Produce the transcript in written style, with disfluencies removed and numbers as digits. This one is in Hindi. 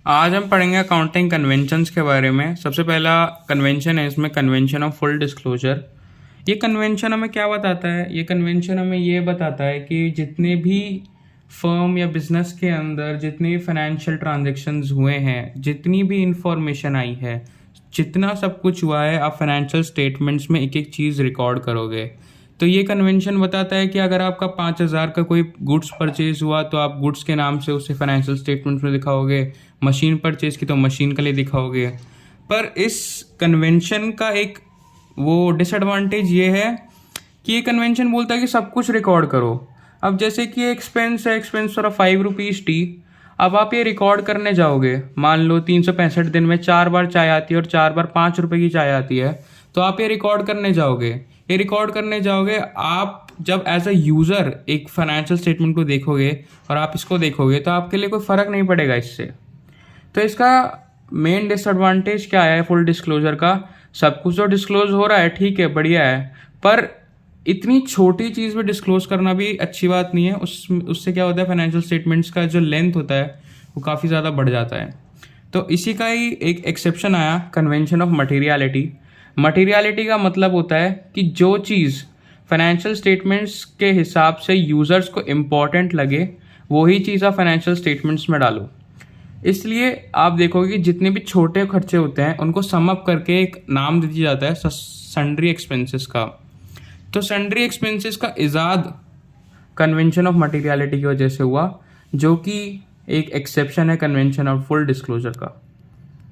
आज हम पढ़ेंगे अकाउंटिंग कन्वेंशंस के बारे में। सबसे पहला कन्वेंशन है इसमें कन्वेंशन ऑफ फुल डिस्क्लोजर। ये कन्वेंशन हमें क्या बताता है? ये कन्वेंशन हमें ये बताता है कि जितने भी फर्म या बिजनेस के अंदर जितने भी फाइनेंशियल ट्रांजेक्शन्स हुए हैं, जितनी भी इंफॉर्मेशन आई है, जितना सब कुछ हुआ है, आप फाइनेंशियल स्टेटमेंट्स में एक एक चीज़ रिकॉर्ड करोगे। तो ये कन्वेंशन बताता है कि अगर आपका 5,000 का कोई गुड्स परचेज हुआ तो आप गुड्स के नाम से उसे फाइनेंशियल स्टेटमेंट्स में दिखाओगे, मशीन परचेज की तो मशीन के लिए दिखाओगे। पर इस कन्वेंशन का एक वो डिसएडवांटेज ये है कि ये कन्वेंशन बोलता है कि सब कुछ रिकॉर्ड करो। अब जैसे कि एक्सपेंस है, एक्सपेंस फॉर 5 रुपीज़ टी। अब आप ये रिकॉर्ड करने जाओगे, मान लो 365 दिन में 4 बार चाय आती है और 4 बार 5 रुपए की चाय आती है, तो आप ये रिकॉर्ड करने जाओगे। ये रिकॉर्ड करने जाओगे, आप जब एज अ यूज़र एक फाइनेंशियल स्टेटमेंट को देखोगे और आप इसको देखोगे तो आपके लिए कोई फ़र्क नहीं पड़ेगा इससे। तो इसका मेन डिसएडवांटेज क्या है फुल डिस्क्लोजर का? सब कुछ तो डिस्क्लोज हो रहा है, ठीक है, बढ़िया है, पर इतनी छोटी चीज़ में डिस्क्लोज करना भी अच्छी बात नहीं है। उससे क्या होता है, फाइनेंशियल स्टेटमेंट्स का जो लेंथ होता है वो काफ़ी ज़्यादा बढ़ जाता है। तो इसी का ही एक एक्सेप्शन आया, कन्वेंशन ऑफ मटेरियलिटी। मटेरियलिटी का मतलब होता है कि जो चीज़ फाइनेंशियल स्टेटमेंट्स के हिसाब से यूज़र्स को इम्पॉर्टेंट लगे, वही चीज़ आप फाइनेंशियल स्टेटमेंट्स में डालो। इसलिए आप देखोगे कि जितने भी छोटे खर्चे होते हैं उनको सम अप करके एक नाम दे दिया जाता है सन्ड्री एक्सपेंसेस का। तो सन्ड्री एक्सपेंसेस का इजाद कन्वेंशन ऑफ मटेरियलिटी की वजह से हुआ, जो कि एक एक्सेप्शन है कन्वेंशन ऑफ फुल डिस्क्लोजर का।